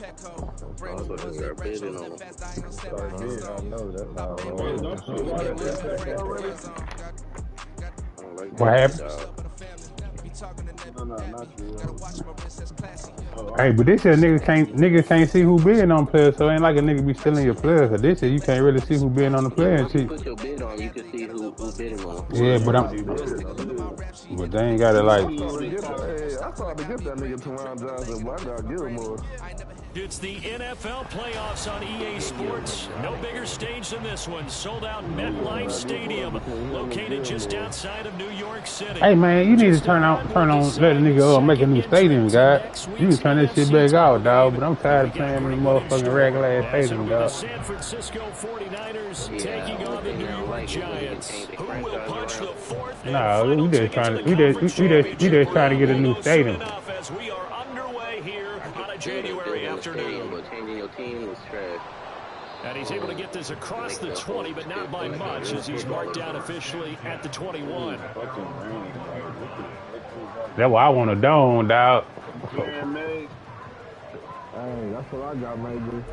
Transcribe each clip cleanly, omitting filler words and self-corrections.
I know that's how What happened? No, not you. Hey, but this shit niggas can't see who bidding on players, so it ain't like a nigga be stealing your players. Cause this shit you can't really see who bidding on the player and shit. Put your bid on, you can see who bidding on. Yeah, but they ain't got it like. I tried to get that nigga Teron Johnson, but I gotta give him more. It's the NFL playoffs on EA Sports. No bigger stage than this one. Sold out MetLife Stadium, located just outside of New York City. Hey man, you need to turn on, let a nigga make a new stadium, guy. You can turn this shit back out, dog. But I'm tired of playing in the motherfucking regular ass stadium, dog. San Francisco 49ers taking on the New York Giants. Who will punch the fourth? No, we just trying to get a new stadium. As we are underway here on a January afternoon. But changing your team is trash. And he's able to get this across the 20, but not by much, as he's marked down officially at the 21. That's why I want a dome, dog. Yeah, man. Hey, that's what I got, man.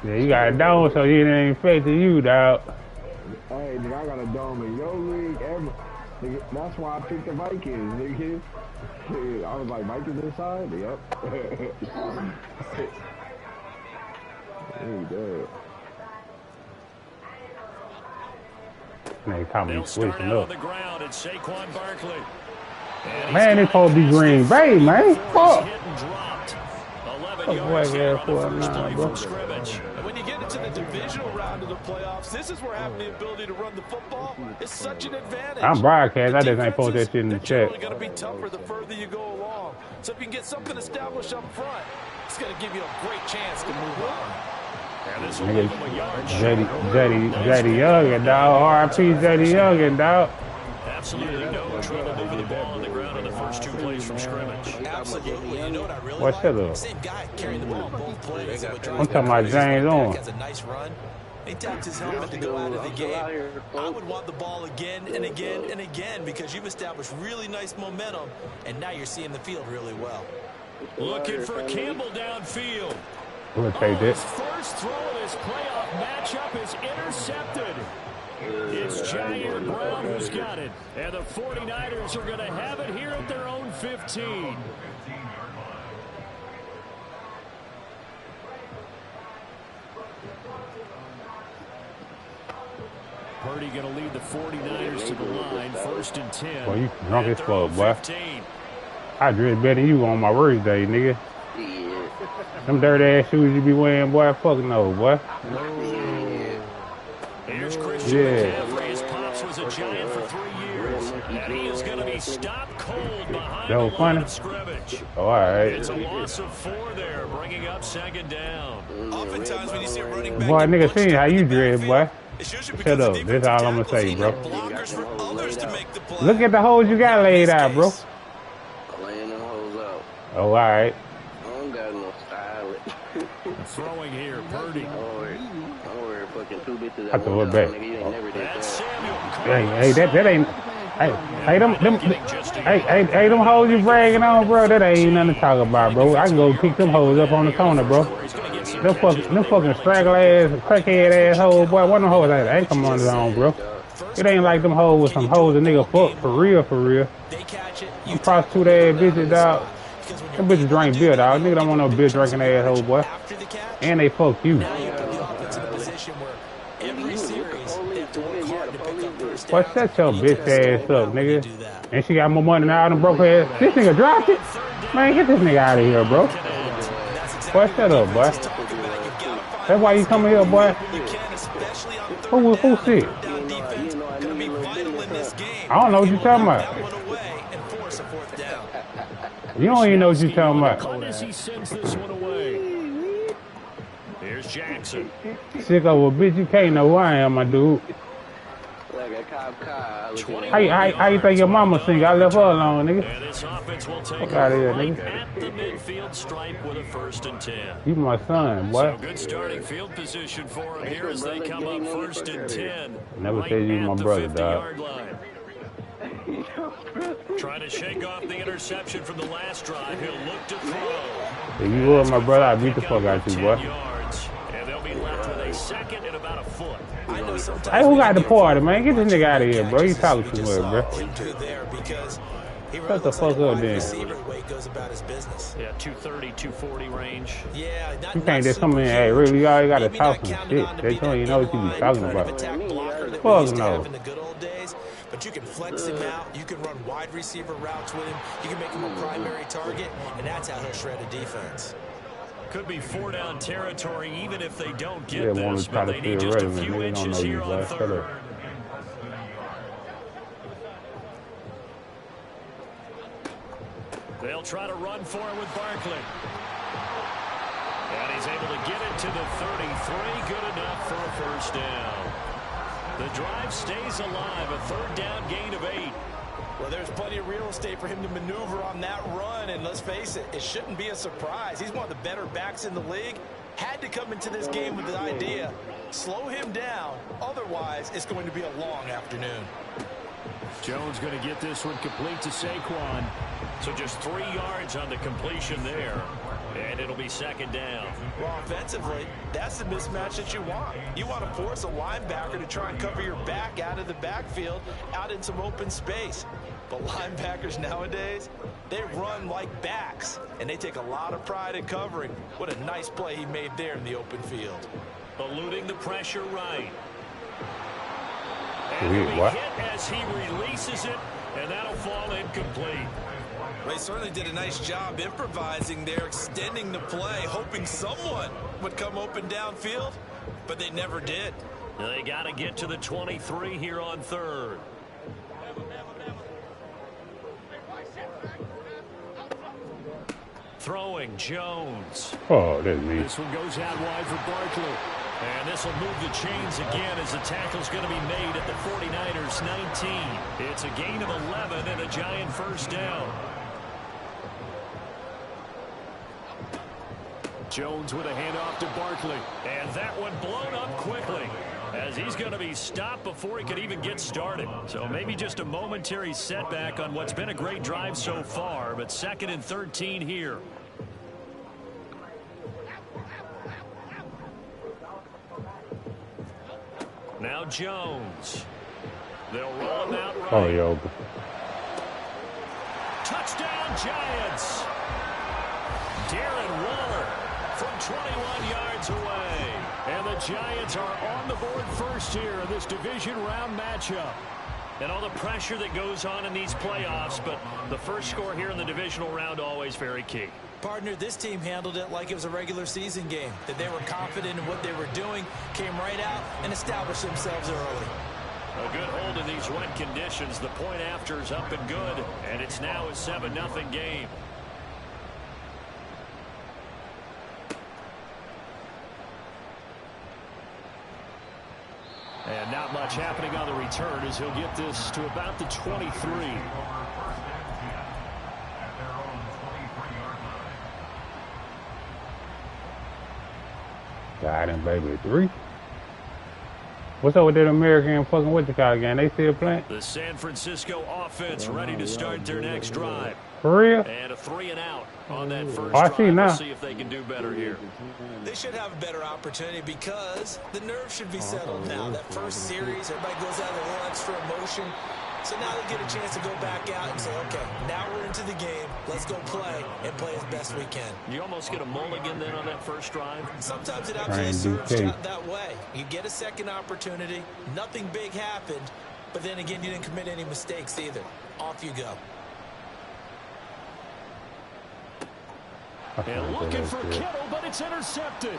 Yeah, you got a dome, so it ain't fair to you, dog. Hey, nigga, I got a dome in your league. Nigga, that's why I picked the Vikings, nigga. I was like, Vikings inside? Yep. Hey, dog. They caught me switching up. Man, it's supposed to be Green Bay, man. Fuck. When you get into the divisional round of the playoffs, this is where having the ability to run the football is such an advantage. I'm broadcast. I just ain't post that shit in the chat. It's going to be tougher the further you go along. So if you can get something established up front, it's going to give you a great chance to move on. Nigga, JD Youngin, dog. R.I.P. JD Youngin, dog. Absolutely no trouble moving the ball on the ground on the first two plays from scrimmage. Absolutely. You know what I really What's that up? Same guy carrying the ball both plays. I'm talking about James on. Has a nice run. He tapped his helmet to go out of the game. I would want the ball again and again and again because you've established really nice momentum, and now you're seeing the field really well. Looking for Campbell downfield. We'll take this. First throw of this playoff matchup is intercepted. It's Jair Brown who's got it. And the 49ers are going to have it here at their own 15. Purdy going to lead the 49ers to the line. First and 10. Boy, you drunk as fuck, boy. I dress better than you on my worst day, nigga. Them dirty ass shoes you be wearing, boy, fuck no, boy. Here's Christian McCaffrey. His pops was a Giant for 3 years, and he is going to be stopped cold behind the line of scrimmage. Oh, all right. It's a loss of 4 there, bringing up second down. Oftentimes when you see a running back, Boy, nigga, see how you dress, boy. Shut up. That's That's all I'm gonna say, bro. Look at the holes you got laid out, bro. Laying them hoes out. Oh, all right. I don't got no style. Throwing here, Purdy. Don't worry, fucking 2 bitches. I throw it back. Nigga, you ain't never did that. Hey, that ain't. Hey, them hoes you bragging on, bro. That ain't nothing to talk about, bro. I can go kick them hoes up on the corner, bro. Them fucking straggler ass, crackhead ass hoes, boy. One of them hoes that ain't come on his own, bro. It ain't like them hoes with some hoes a nigga fuck for real, for real. Them prostitute ass bitches, dog. Them bitches drink beer, dog. Nigga don't want no beer drinking ass hoe, boy. And they fuck you. Boy, shut your bitch ass up, nigga. And she got more money than all them broke ass. This nigga dropped it? Man, get this nigga out of here, bro. Boy, shut up, boy. That's why you coming here, boy. Who sick? I don't know what you talking about. You don't even know what you talking about. Here's Jackson. Sick of a bitch, you can't know who I am, my dude. How you think your mama sing? I left her alone, nigga. Fuck out of here, nigga. At the midfield stripe with a 1st and 10. You my son, boy. So good starting field position for him here as they come up 1st and 10. Never said you my brother, dog. Trying to shake off the interception from the last drive. He'll look to throw. If you were my brother, I'd beat the fuck out of you, boy. Yards, and they'll be left with a second and about a foot. I know sometimes Hey, who got the party, man? Get this nigga out of here, bro. You talking too much, bro. Shut the fuck up, then. Goes about his business. Yeah, 230, 240 range. Yeah, you can't just come in, hey, really, y'all you gotta talk some shit. They don't even know what you be talking about. Fuck no. But you can flex him out. You can run wide receiver routes with him. You can make him a primary target, and that's how he'll shred a defense. Could be 4-down territory even if they don't get this, but they need just a few inches here on third. They'll try to run for it with Barkley. And he's able to get it to the 33. Good enough for a first down. The drive stays alive. A third down gain of 8. Well, there's plenty of real estate for him to maneuver on that run. And let's face it, it shouldn't be a surprise. He's one of the better backs in the league. Had to come into this game with the idea, slow him down. Otherwise, it's going to be a long afternoon. Jones going to get this one complete to Saquon. So just 3 yards on the completion there. And it'll be second down. Well, offensively, that's the mismatch that you want. You want to force a linebacker to try and cover your back out of the backfield, out in some open space. But linebackers nowadays, they run like backs, and they take a lot of pride in covering. What a nice play he made there in the open field. Eluding the pressure right. And he'll be hit as he releases it, and that'll fall incomplete. They certainly did a nice job improvising there, extending the play, hoping someone would come open downfield, but they never did. They got to get to the 23 here on third. Throwing Jones. Oh, that's me. This one goes out wide for Barkley. And this will move the chains again as the tackle's going to be made at the 49ers 19. It's a gain of 11 and a giant first down. Jones with a handoff to Barkley. And that one blown up quickly as he's going to be stopped before he could even get started. So maybe just a momentary setback on what's been a great drive so far, but 2nd and 13 here. Now Jones. They'll roll him out right. Oh, yo. Touchdown Giants. Darren Waller from 21 yards away. And the Giants are on the board first here in this division round matchup. And all the pressure that goes on in these playoffs, but the first score here in the divisional round always very key. Partner, this team handled it like it was a regular season game, that they were confident in what they were doing, came right out and established themselves early. A good hold in these wet conditions. The point after is up and good, and it's now a 7-0 game. And not much happening on the return as he'll get this to about the 23. Got him, baby. 3. What's up with that American fucking what you call again? They still playing? The San Francisco offense ready to start their next drive. For real? And a 3 and out on that first drive. We'll see if they can do better here. They should have a better opportunity because the nerves should be settled now. That first series, everybody goes out with a little extra emotion. So now they get a chance to go back out and say, okay, now we're into the game. Let's go play and play as best we can. You almost get a mulligan then on that first drive? Sometimes it actually serves that way. You get a second opportunity. Nothing big happened. But then again, you didn't commit any mistakes either. Off you go. And looking for Kittle, but it's intercepted.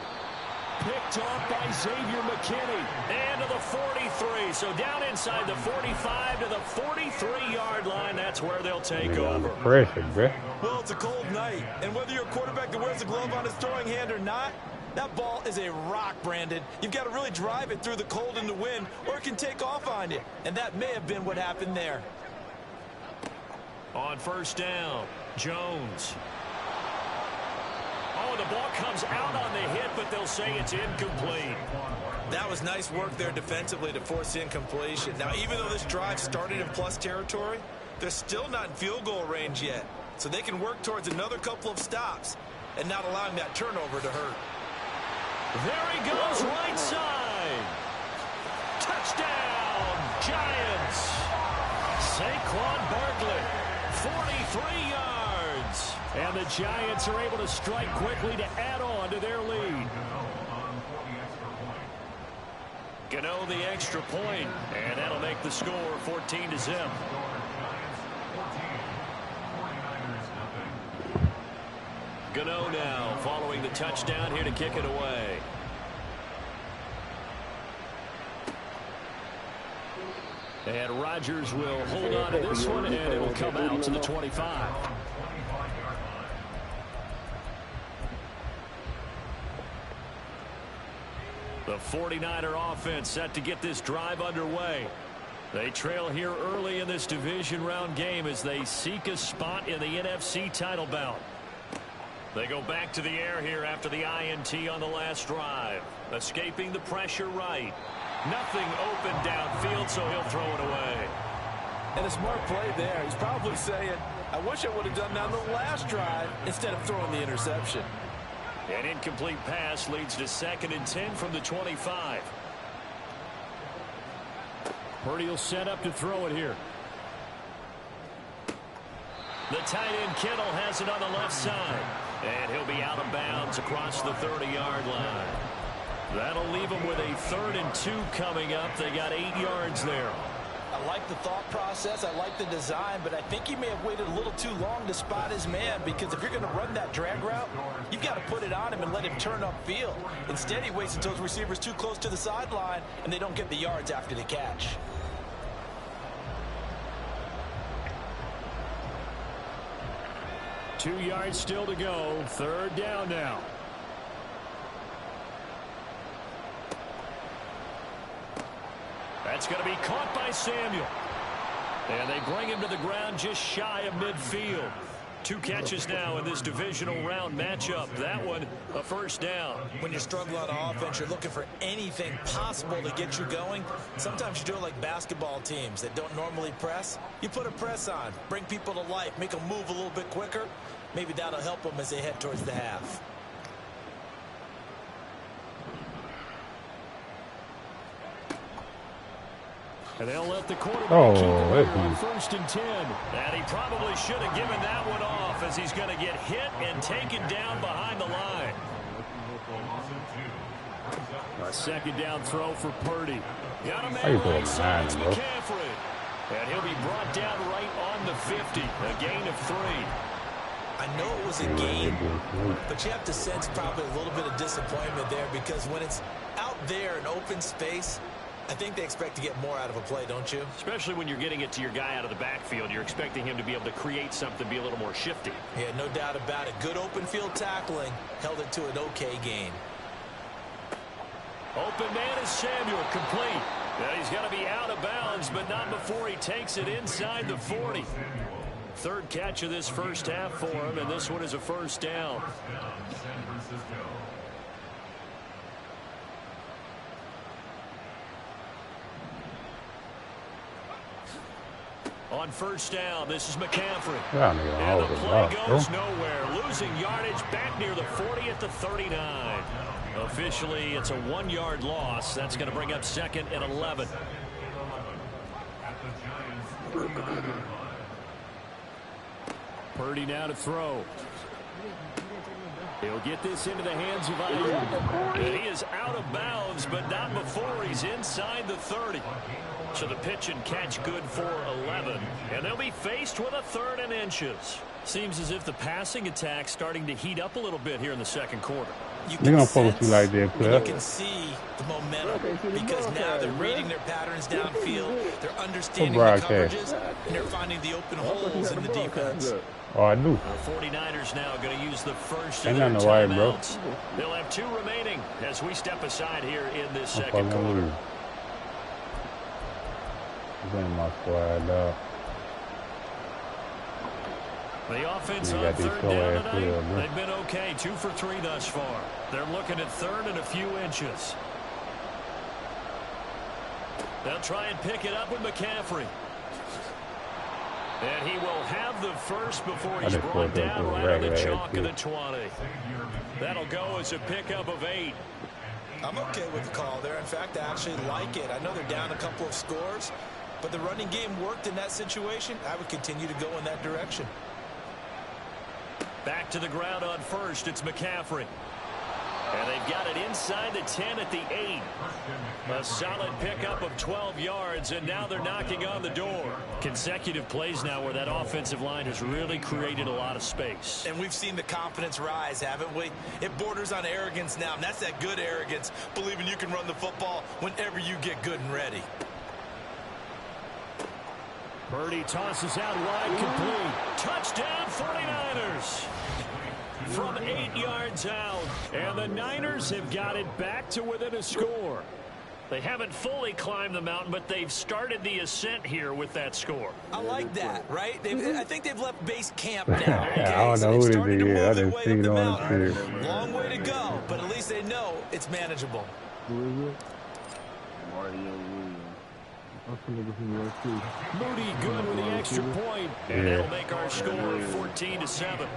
Picked off by Xavier McKinney. And to the 43. So down inside the 45 to the 43-yard line. That's where they'll take over. Pressure, bro. Well, it's a cold night. And whether you're a quarterback that wears a glove on his throwing hand or not, that ball is a rock, Brandon. You've got to really drive it through the cold and the wind, or it can take off on you. And that may have been what happened there. On first down, Jones. Oh, the ball comes out on the hit, but they'll say it's incomplete. That was nice work there defensively to force incompletion. Now, even though this drive started in plus territory, They're still not in field goal range yet, so they can work towards another couple of stops and not allowing that turnover to hurt. There he goes, right side. Touchdown, Giants. Saquon Barkley, 43 yards. And the Giants are able to strike quickly to add on to their lead. Gano the extra point, and that'll make the score 14-0. Gano now following the touchdown here to kick it away. And Rodgers will hold on to this one, and it'll come out to the 25. The 49er offense set to get this drive underway. They trail here early in this division round game as they seek a spot in the NFC title bout. They go back to the air here after the INT on the last drive. Escaping the pressure right. Nothing open downfield, so he'll throw it away. And a smart play there. He's probably saying, I wish I would have done that on the last drive instead of throwing the interception. An incomplete pass leads to 2nd and 10 from the 25. Purdy will set up to throw it here. The tight end Kittle has it on the left side. And he'll be out of bounds across the 30-yard line. That'll leave them with a 3rd and 2 coming up. They got 8 yards there. I like the thought process. I like the design, but I think he may have waited a little too long to spot his man, because if you're going to run that drag route, you've got to put it on him and let him turn upfield. Instead, he waits until his receiver's too close to the sideline, and they don't get the yards after the catch. Two yards still to go. 3rd down now. That's going to be caught by Samuel. And they bring him to the ground just shy of midfield. 2 catches now in this divisional round matchup. That one, a 1st down. When you're struggling on offense, you're looking for anything possible to get you going. Sometimes you do it like basketball teams that don't normally press. You put a press on, bring people to life, make them move a little bit quicker. Maybe that'll help them as they head towards the half. And they'll let the quarterback keep it on 1st and 10. And he probably should have given that one off, as he's going to get hit and taken down behind the line. A 2nd down throw for Purdy. Got a man right side, it's McCaffrey. And he'll be brought down right on the 50. A gain of 3. I know it was a game, but you have to sense probably a little bit of disappointment there, because when it's out there in open space, I think they expect to get more out of a play, don't you? Especially when you're getting it to your guy out of the backfield. You're expecting him to be able to create something, be a little more shifty. Yeah, no doubt about it. Good open field tackling. Held it to an okay gain. Open man is Samuel, complete. Now he's got to be out of bounds, but not before he takes it inside the 40. 3rd catch of this 1st half for him, and this one is a 1st down. On 1st down, this is McCaffrey. And the play goes nowhere. Losing yardage back near the 40 at the 39. Officially, it's a 1-yard loss. That's going to bring up 2nd and 11. Purdy now to throw. He'll get this into the hands of Ayuk. And he is out of bounds, but not before he's inside the 30. So the pitch and catch good for 11. And they'll be faced with a 3rd and inches. Seems as if the passing attack's starting to heat up a little bit here in the 2nd quarter. They're going to post you like that, you can see the momentum, because now they're reading their patterns downfield, they're understanding the coverages, and they're finding the open holes in the defense. Oh, I knew. The 49ers now going to use the first of their timeouts. They'll have 2 remaining as we step aside here in this 2nd quarter. Getting my squad up. The offense on 3rd down tonight, they've been okay. 2 for 3 thus far. They're looking at 3rd and a few inches. They'll try and pick it up with McCaffrey. And he will have the first before he's brought down right on the chalk of the 20. That'll go as a pickup of 8. I'm okay with the call there. In fact, I actually like it. I know they're down a couple of scores, but the running game worked in that situation. I would continue to go in that direction. Back to the ground on first. It's McCaffrey. And they've got it inside the 10 at the 8. A solid pickup of 12 yards, and now they're knocking on the door. Consecutive plays now where that offensive line has really created a lot of space. And we've seen the confidence rise, haven't we? It borders on arrogance now, and that's that good arrogance, believing you can run the football whenever you get good and ready. Purdy tosses out wide, complete. Touchdown, 49ers. From 8 yards out, and the Niners have got it back to within a score. They haven't fully climbed the mountain, but they've started the ascent here with that score. I like that, right? I think they've left base camp now. Okay? I don't know who it is. I didn't see it on the field. Long way to go, but at least they know it's manageable. Who is it? Moody good with the extra point, and that'll make our score 14-7.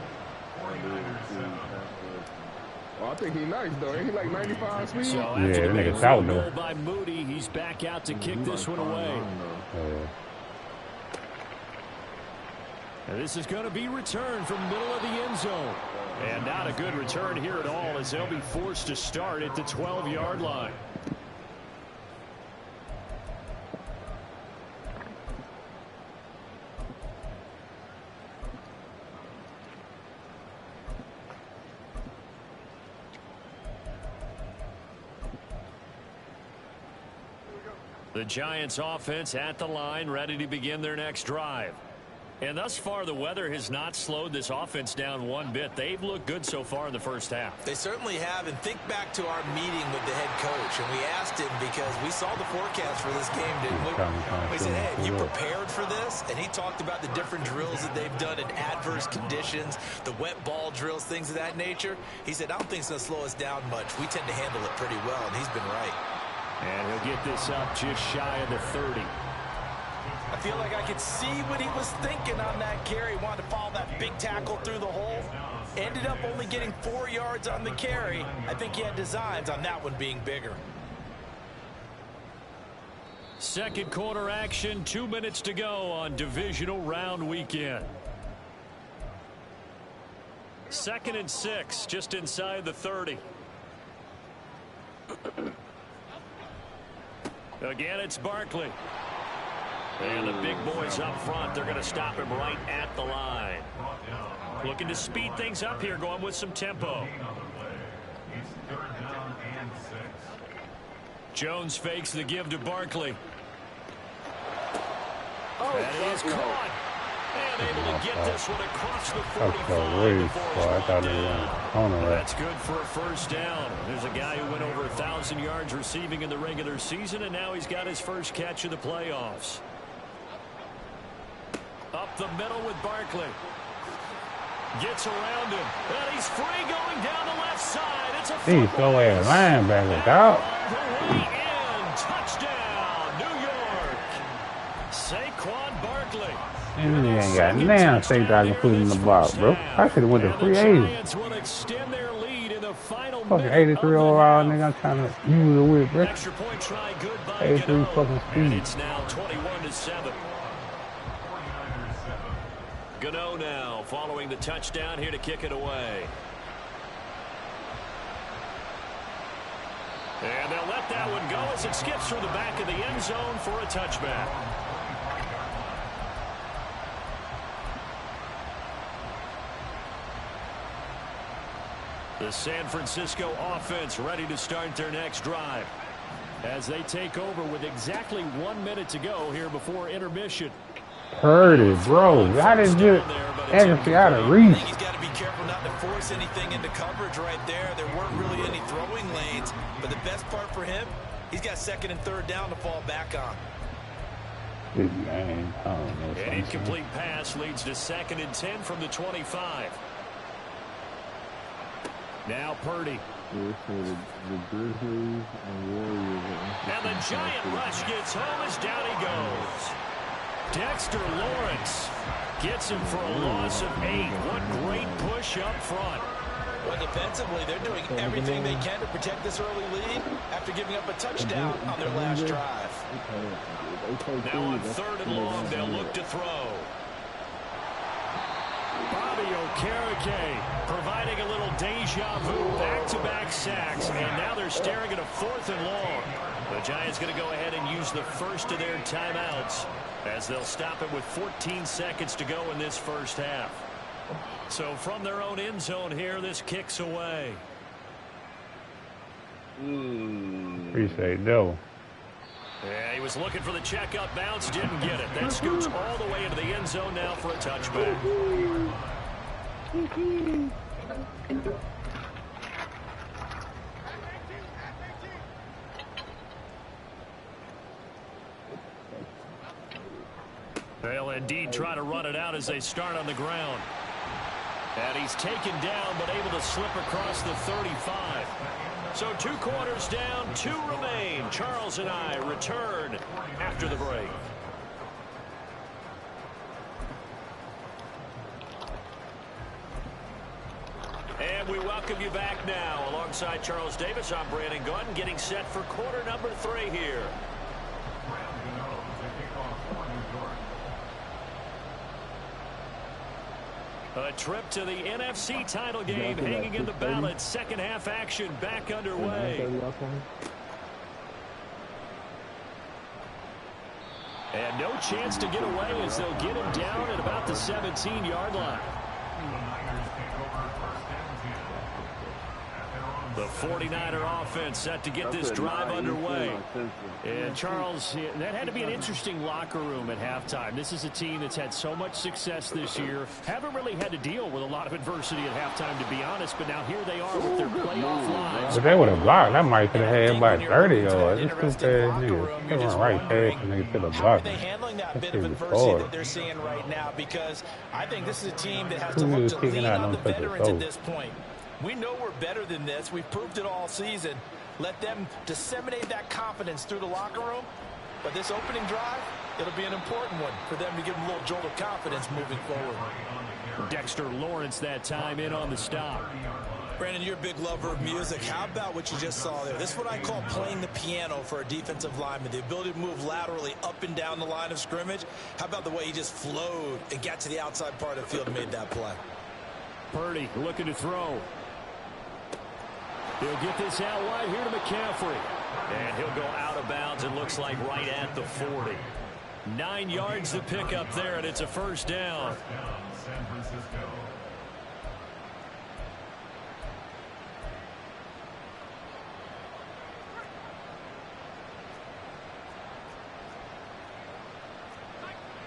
I think he's nice, though. Ain't he like 95 speed? So Yeah, that nigga's out, though. By Moody, he's back out to kick this one away. And this is going to be returned from middle of the end zone. And not a good return here at all, as they'll be forced to start at the 12-yard line. The Giants offense at the line, ready to begin their next drive. And thus far, the weather has not slowed this offense down one bit. They've looked good so far in the first half. They certainly have. And think back to our meeting with the head coach. And we asked him, because we saw the forecast for this game, didn't we? We said, hey, have you prepared for this? And he talked about the different drills that they've done in adverse conditions, the wet ball drills, things of that nature. He said, I don't think it's going to slow us down much. We tend to handle it pretty well, and he's been right. And he'll get this up just shy of the 30. I feel like I could see what he was thinking on that carry. Wanted to follow that big tackle through the hole. Ended up only getting 4 yards on the carry. I think he had designs on that one being bigger. Second quarter action, 2 minutes to go on divisional round weekend. 2nd and 6, just inside the 30. Again, it's Barkley. And the big boys up front, they're going to stop him right at the line. Looking to speed things up here, going with some tempo. Jones fakes the give to Barkley. That is caught. And able to get this one across the 45. That's good for a first down. There's a guy who went over 1,000 yards receiving in the regular season, and now he's got his first catch of the playoffs. Up the middle with Barkley. Gets around him. And he's free going down the left side. It's a he's so ass linebacker, dog. Touchdown, New York. Saquon Barkley. And he ain't got now say that I can put in the box, bro. I should have went to free agent. Fucking 83 overall, nigga. I'm trying to use the whip, bro. 83 fucking speed. It's now 21-7. Gano now following the touchdown here to kick it away. And they'll let that one go as it skips through the back of the end zone for a touchback. The San Francisco offense ready to start their next drive as they take over with exactly 1 minute to go here before intermission. Heard it, bro. How did you actually out of reach? He's got to be careful not to force anything into coverage right there. There weren't really any throwing lanes, but the best part for him, he's got 2nd and 3rd down to fall back on. Man, I don't know. An incomplete pass leads to 2nd and 10 from the 25. Now Purdy. The Grizzlies and Warriors. And the giant rush gets home as down he goes. Dexter Lawrence gets him for a loss of 8. What great push up front. Well, defensively, they're doing everything they can to protect this early lead after giving up a touchdown on their last drive. Now on 3rd and long, they'll look to throw. Bobby Okereke providing a little deja vu, back-to-back sacks, and now they're staring at a 4th and long. The Giants going to go ahead and use the first of their timeouts as they'll stop it with 14 seconds to go in this first half. So from their own end zone here, this kicks away. Appreciate Joe. Yeah, he was looking for the checkup bounce, didn't get it. That scoots all the way into the end zone now for a touchback. They'll indeed try to run it out as they start on the ground. And he's taken down, but able to slip across the 35. So 2 quarters down, 2 remain. Charles and I return after the break. And we welcome you back now. Alongside Charles Davis, I'm Brandon Gordon, getting set for quarter number 3 here. A trip to the NFC title game hanging in the balance. Second half action back underway. And no chance to get away as they'll get him down at about the 17-yard line. The 49er offense set to get this drive underway. And Charles, that had to be an interesting locker room at halftime. This is a team that's had so much success this year. Haven't really had to deal with a lot of adversity at halftime, to be honest. But now here they are with their playoff lives. But they would have blocked. That might could have had about 30 yards. This stupid ass nigga. They went right past the nigga to the block. How are they handling that bit of adversity that they're seeing right now? Because I think this is a team that has to look to lean on the veterans at this point. We know we're better than this. We've proved it all season. Let them disseminate that confidence through the locker room. But this opening drive, it'll be an important one for them to give them a little jolt of confidence moving forward. Dexter Lawrence that time in on the stop. Brandon, you're a big lover of music. How about what you just saw there? This is what I call playing the piano for a defensive lineman. The ability to move laterally up and down the line of scrimmage. How about the way he just flowed and got to the outside part of the field and made that play? Purdy looking to throw. He'll get this out wide here to McCaffrey. And he'll go out of bounds, it looks like right at the 40. 9 yards to pick up there, and it's a first down.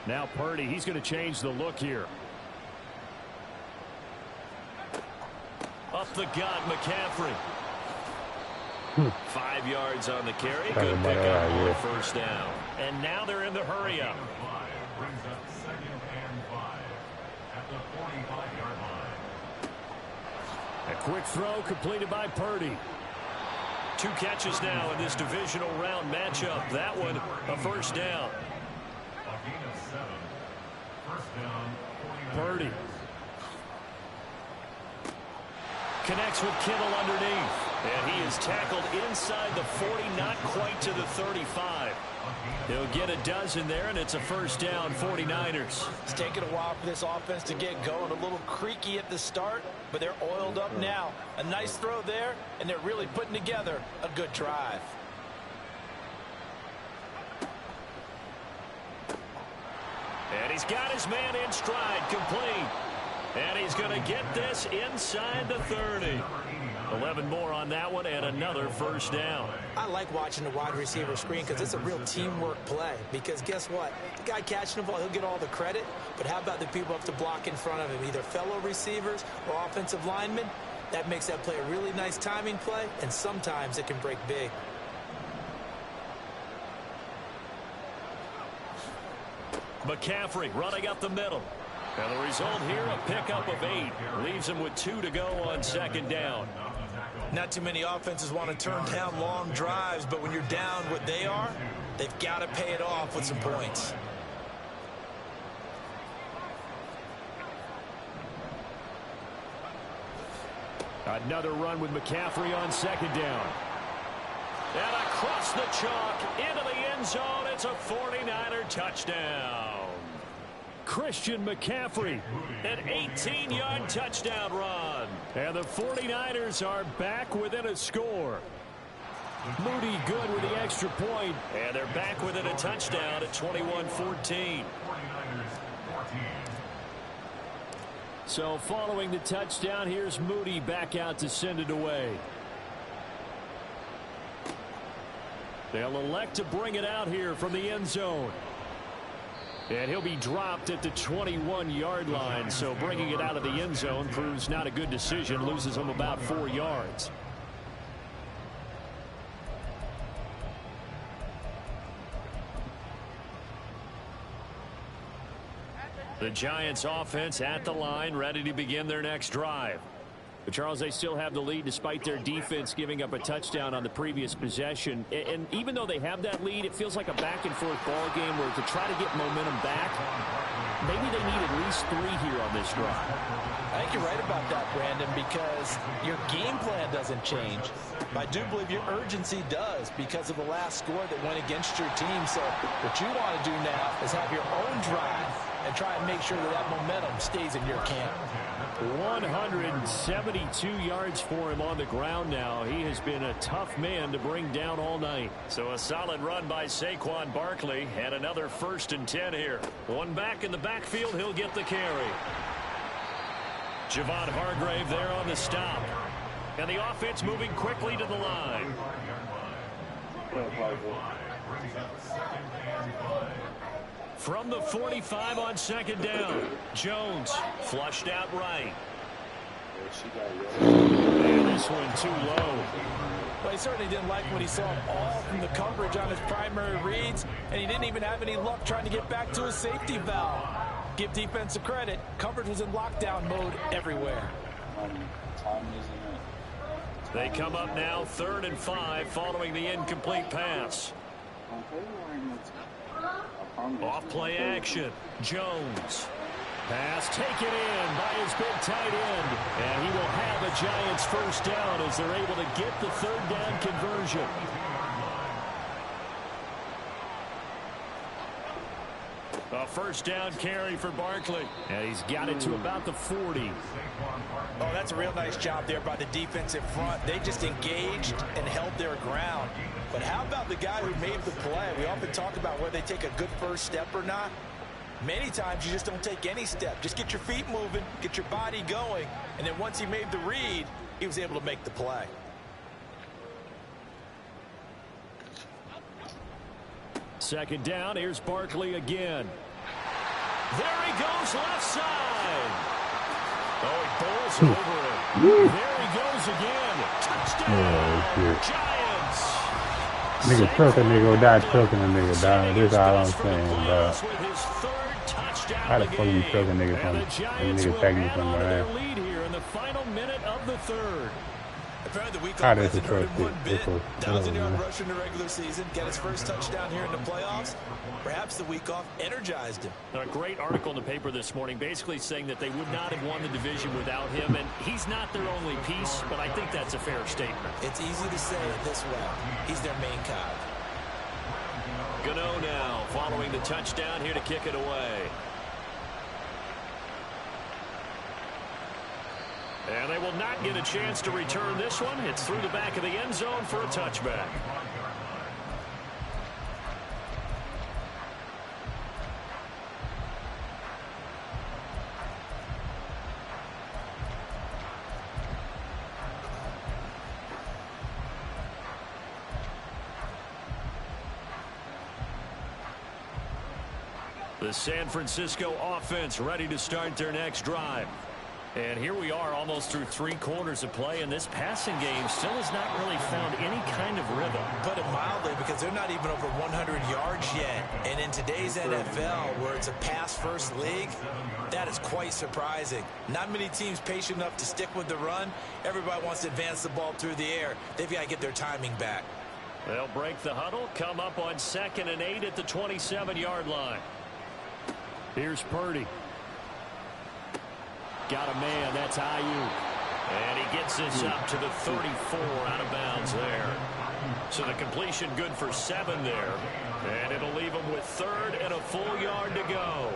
Now Purdy, he's going to change the look here. Up the gut, McCaffrey. 5 yards on the carry. Good pickup for a first down. And now they're in the hurry up. A quick throw completed by Purdy. 2 catches now in this divisional round matchup. That one a first down. Purdy connects with Kittle underneath. And he is tackled inside the 40, not quite to the 35. He'll get a dozen there, and it's a first down, 49ers. It's taken a while for this offense to get going. A little creaky at the start, but they're oiled up now. A nice throw there, and they're really putting together a good drive. And he's got his man in stride, complete. And he's going to get this inside the 30. 11 more on that one, and another first down. I like watching the wide receiver screen because it's a real teamwork play. Because guess what? The guy catching the ball, he'll get all the credit. But how about the people up to block in front of him, either fellow receivers or offensive linemen? That makes that play a really nice timing play, and sometimes it can break big. McCaffrey running up the middle. And the result here, a pickup of 8. Leaves him with 2 to go on second down. Not too many offenses want to turn down long drives, but when you're down what they are, they've got to pay it off with some points. Another run with McCaffrey on second down. And across the chalk into the end zone. It's a 49er touchdown. Christian McCaffrey, an 18-yard touchdown run. And the 49ers are back within a score. Moody good with the extra point. And they're back within a touchdown at 21-14. So following the touchdown, here's Moody back out to send it away. They'll elect to bring it out here from the end zone. And he'll be dropped at the 21-yard line. So bringing it out of the end zone proves not a good decision. Loses him about 4 yards. The Giants offense at the line, ready to begin their next drive. But Charles, they still have the lead despite their defense giving up a touchdown on the previous possession. And even though they have that lead, it feels like a back-and-forth ball game where to try to get momentum back, maybe they need at least 3 here on this drive. I think you're right about that, Brandon, because your game plan doesn't change. I do believe your urgency does because of the last score that went against your team. So what you want to do now is have your own drive and try and make sure that that momentum stays in your camp. 172 yards for him on the ground now. He has been a tough man to bring down all night. So a solid run by Saquon Barkley and another 1st and 10 here. One back in the backfield. He'll get the carry. Javon Hargrave there on the stop. And the offense moving quickly to the line. From the 45 on second down. Jones flushed out right. And this one too low. Well, he certainly didn't like when he saw all from the coverage on his primary reads, and he didn't even have any luck trying to get back to his safety valve. Give defense a credit. Coverage was in lockdown mode everywhere. They come up now 3rd and 5 following the incomplete pass. Off play action. Jones. Pass taken in by his big tight end. And he will have a Giants 1st down as they're able to get the 3rd down conversion. A 1st down carry for Barkley. And he's got it to about the 40. Oh, that's a real nice job there by the defensive front. They just engaged and held their ground. But how about the guy who made the play? We often talk about whether they take a good first step or not. Many times you just don't take any step. Just get your feet moving, get your body going, and then once he made the read, he was able to make the play. Second down, here's Barkley again. There he goes left side. Oh, he bowls over it. There he goes again. Touchdown, Giants. Nigga choke a nigga or die choking a nigga, dog. This is all I'm saying, dog. How the fuck you choke a nigga from a nigga taking you somewhere? Lead here in the final minute of the 3rd. Apparently the week How off does it hasn't hurt trust him one it? bit. It's a- 1,000-yard rush in the regular season, get his first touchdown here in the playoffs. Perhaps the week off energized him. A great article in the paper this morning basically saying that they would not have won the division without him, and he's not their only piece, but I think that's a fair statement. It's easy to say it this way. He's their main cog. Gano now following the touchdown here to kick it away. And they will not get a chance to return this one. It's through the back of the end zone for a touchback. The San Francisco offense ready to start their next drive. And here we are almost through 3 quarters of play, and this passing game still has not really found any kind of rhythm. Put it mildly, because they're not even over 100 yards yet. And in today's NFL, where it's a pass-first league, that is quite surprising. Not many teams patient enough to stick with the run. Everybody wants to advance the ball through the air. They've got to get their timing back. They'll break the huddle, come up on 2nd and 8 at the 27-yard line. Here's Purdy. Got a man, that's Ayuk. And he gets this up to the 34 out of bounds there. So the completion good for 7 there. And it'll leave him with 3rd and a full yard to go.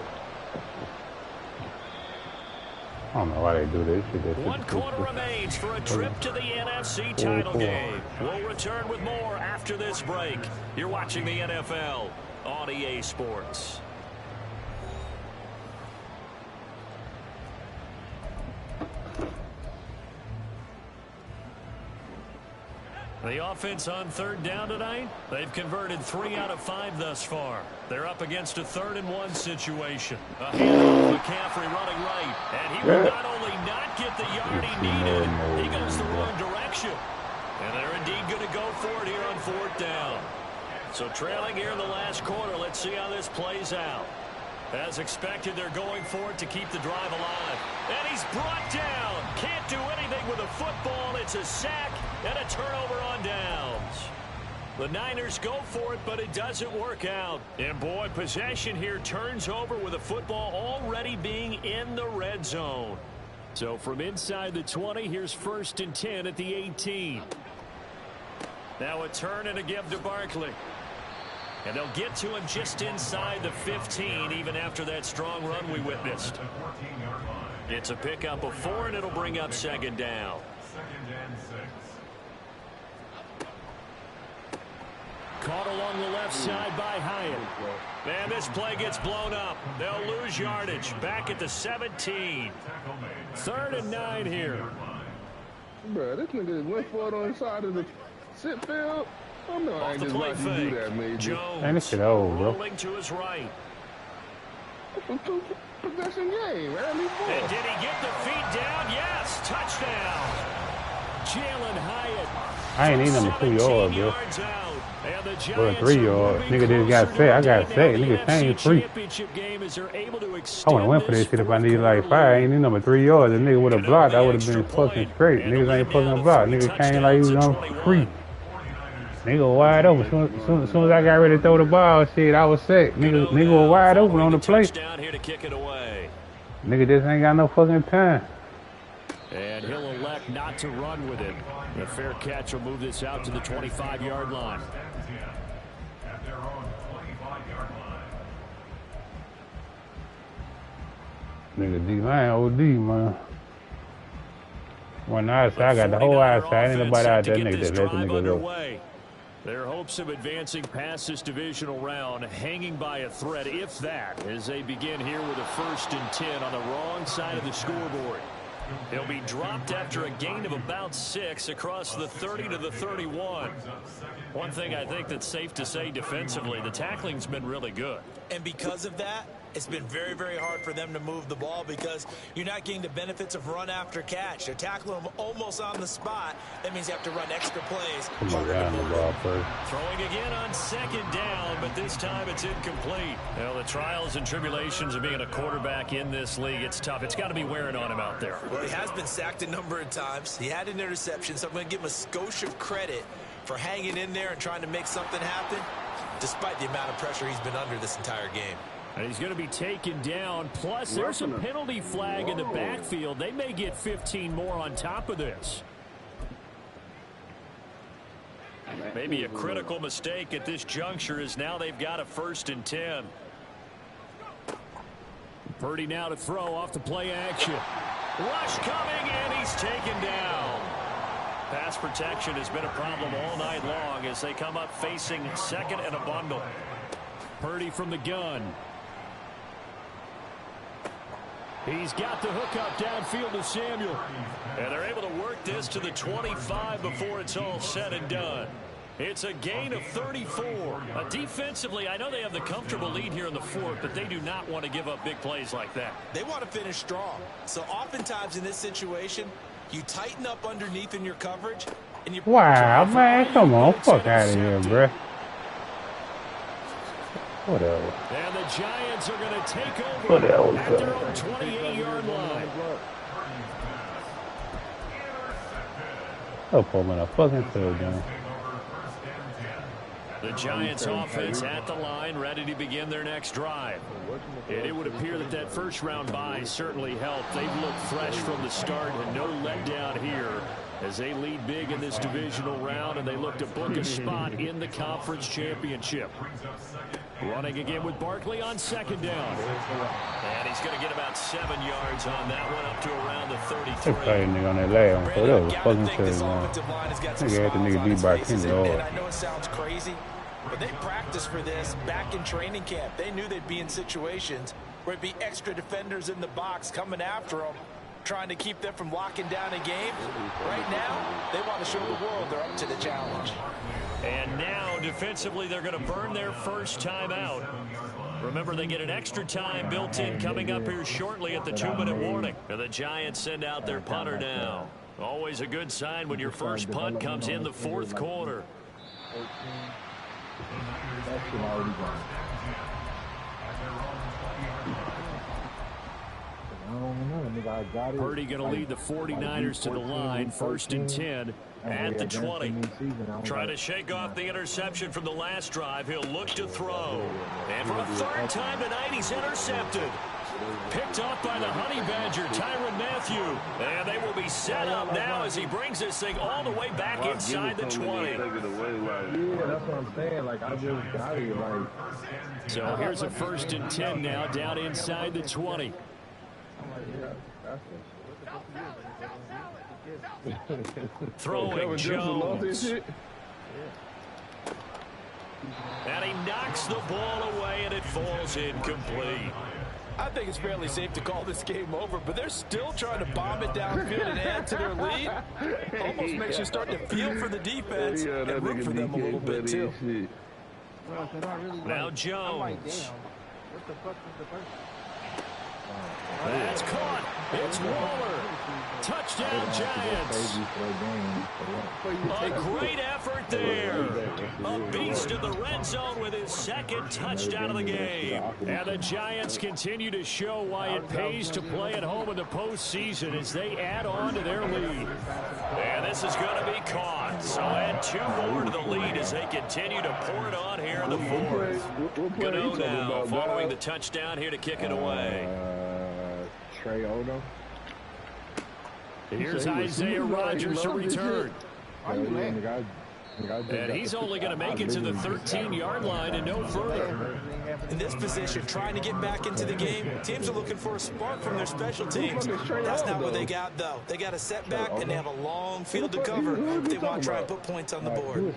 I don't know why they do this. 1 quarter remains for a trip to the NFC title game. We'll return with more after this break. You're watching the NFL on EA Sports. The offense on 3rd down tonight, they've converted 3 out of 5 thus far. They're up against a 3rd and 1 situation. A handoff, McCaffrey running right. And he will not only not get the yard he needed, he goes the wrong direction. And they're indeed going to go for it here on 4th down. So trailing here in the last quarter, let's see how this plays out. As expected, they're going for it to keep the drive alive. And he's brought down. Can't do anything with a football. It's a sack and a turnover on downs. The Niners go for it, but it doesn't work out. And boy, possession here turns over with a football already being in the red zone. So from inside the 20, here's 1st and 10 at the 18. Now a turn and a give to Barkley. And they'll get to him just inside the 15, even after that strong run we witnessed. It's a pickup of 4, and it'll bring up 2nd down. Caught along the left side by Hyatt. And this play gets blown up. They'll lose yardage. Back at the 17. 3rd and 9 here. Bro, this nigga went for it on the side of the sit field. I know I ain't just watching you do that, Major. Man, this shit old, bro. Rolling to his right. Possession game, man. And did he get the feet down? Yes, touchdown. Jalen Hyatt. I ain't need number 2 yard, bro. Well, 3 yard. Nigga just got set. I got set. Nigga changed 3. I would have went for this shit if I needed like 5. I ain't need number 3 yards. The nigga would have blocked. I would have been fucking straight. Niggas ain't fucking blocked. Nigga came like he was on free. Nigga wide open. As soon as I got ready to throw the ball, shit, I was set. Nigga was wide open on the play. Nigga just ain't got no fucking time. And he'll elect not to run with it. The fair catch will move this out to the 25-yard line. Nigga D-line OD, man. When I got the whole outside, ain't nobody out there, nigga, that let the nigga go. Their hopes of advancing past this divisional round hanging by a thread, if that, as they begin here with a 1st and 10 on the wrong side of the scoreboard. He'll be dropped after a gain of about 6 across the 30 to the 31. One thing I think that's safe to say defensively, the tackling's been really good. And because of that, it's been very, very hard for them to move the ball because you're not getting the benefits of run after catch. They're tackling them almost on the spot. That means you have to run extra plays. Come on, the ball first. Throwing again on 2nd down, but this time it's incomplete. Well, the trials and tribulations of being a quarterback in this league, it's tough. It's got to be wearing on him out there. Well, he has been sacked a number of times. He had an interception, so I'm going to give him a skosh of credit for hanging in there and trying to make something happen, despite the amount of pressure he's been under this entire game. And he's going to be taken down. Plus, there's a penalty flag in the backfield. They may get 15 more on top of this. Maybe a critical mistake at this juncture is now they've got a 1st and 10. Purdy now to throw off the play action. Rush coming, and he's taken down. Pass protection has been a problem all night long as they come up facing 2nd and a bundle. Purdy from the gun. He's got the hook up downfield to Samuel. And they're able to work this to the 25 before it's all said and done. It's a gain of 34. Defensively, I know they have the comfortable lead here in the 4th, but they do not want to give up big plays like that. They want to finish strong. So oftentimes in this situation, you tighten up underneath in your coverage. And you wow, man, come on. Fuck out of here, bruh. Whatever. And the Giants are going to take over at their own 28-yard line. Oh, pull me a fucking third down. The Giants offense at the line, ready to begin their next drive. And it would appear that that first-round bye certainly helped. They've looked fresh from the start and no letdown here as they lead big in this divisional round, and they look to book a spot in the conference championship. Running again with Barkley on second down. And he's going to get about 7 yards on that one, up to around the 33. That nigga on that last one, so that was fucking shit, man. Nigga had the nigga beat by 10 yards. I know it sounds crazy, but they practiced for this back in training camp. They knew they'd be in situations where it'd be extra defenders in the box coming after them, trying to keep them from locking down a game. Right now, they want to show the world they're up to the challenge. And now, defensively, they're going to burn their first time out. Remember, they get an extra time built in coming up here shortly at the 2-minute warning. And the Giants send out their punter now. Always a good sign when your first punt comes in the fourth quarter. Purdy going to lead the 49ers to the line, 1st and 10 at the 20. Trying to shake off the interception from the last drive. He'll look to throw. And for a third time tonight, he's intercepted. Picked off by the Honey Badger, Tyrann Mathieu. And they will be set up now as he brings this thing all the way back inside the 20. Yeah, that's what I'm saying. Like, I just got it. Like, so here's a 1st and 10 now down inside the 20. Throwing Jones. And he knocks the ball away, and it falls incomplete. I think it's fairly safe to call this game over, but they're still trying to bomb it downfield and add to their lead. Almost makes you start to feel for the defense and root for them a little bit, too. Now Jones. That's caught. It's Waller. Touchdown, Giants. A great effort there. A beast in the red zone with his 2nd touchdown of the game. And the Giants continue to show why it pays to play at home in the postseason as they add on to their lead. And this is going to be caught. So add 2 more to the lead as they continue to pour it on here in the 4th. Gano now following the touchdown here to kick it away. Trey Odom. Here's Isaiah Rodgers to return. And he's only going to make it to the 13-yard line and no further. In this position, trying to get back into the game, teams are looking for a spark from their special teams. That's not what they got, though. They got a setback, and they have a long field to cover if they want to try and put points on the board.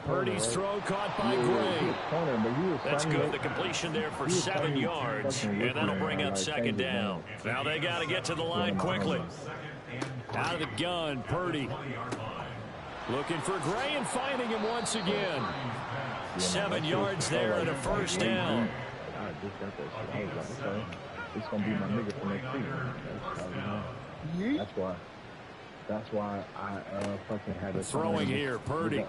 Purdy's throw caught by Gray. That's good. The completion there for 7 yards, and that'll bring up 2nd down. Now they got to get to the line quickly. Out of the gun, Purdy. Looking for Gray and finding him once again. 7 yards there and a 1st down. It's going to be my nigga for next season. That's why I fucking had a throwing here, Purdy.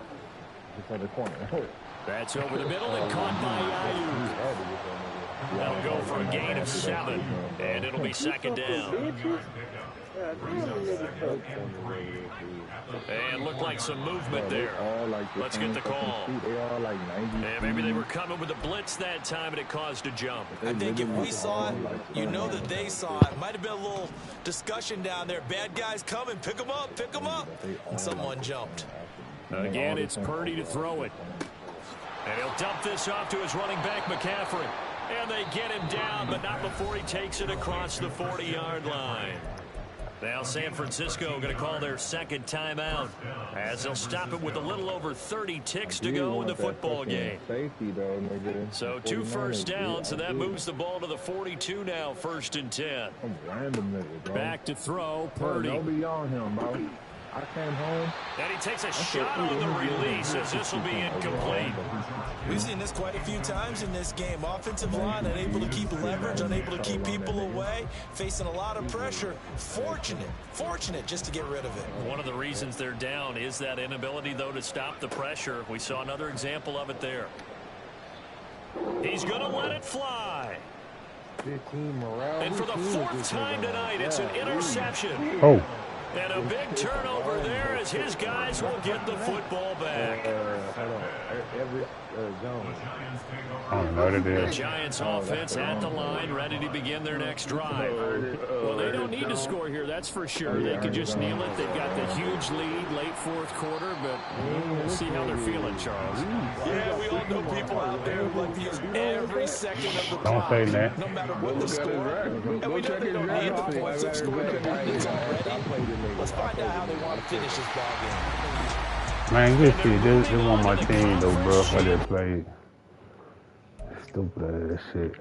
That's over the middle and caught by Ayuk. That'll go for a gain of 7, and it'll be 2nd down. And looked like some movement there. Let's get the call. And maybe they were coming with a blitz that time, and it caused a jump. I think if we saw it, you know that they saw it. Might have been a little discussion down there. Bad guys coming. Pick them up. Pick them up. And someone jumped. Again, it's Purdy to throw it. And he'll dump this off to his running back, McCaffrey. And they get him down, but not before he takes it across the 40-yard line. Now San Francisco going to call their 2nd timeout as they'll stop it with a little over 30 ticks to go in the football game. So 2 first downs, and that moves the ball to the 42 now, 1st and 10. Back to throw, Purdy. Don't be on him, bro. I came home. And he takes a shot on the release as this will be incomplete. We've seen this quite a few times in this game. Offensive line unable to keep leverage, unable to keep people away, facing a lot of pressure. Fortunate just to get rid of it. One of the reasons they're down is that inability, though, to stop the pressure. We saw another example of it there. He's going to let it fly. And for the 4th time tonight, it's an interception. Oh. And a big turnover there as his guys will get the football back. I don't know what it The is. Giants offense at the line, ready to begin their next drive. Well, they don't need to score here, that's for sure. They could just kneel it. They've got the huge lead late fourth quarter, but we'll see how they're feeling, Charles. Yeah, we all know people out there who like to use every second of the Don't clock, say that. no matter what the score. And we know they don't need the points they've scored in practice already. Let's find out how they want to finish this ball game. Man, good shit. This one my team, though, bro. I just played. Stupid ass shit.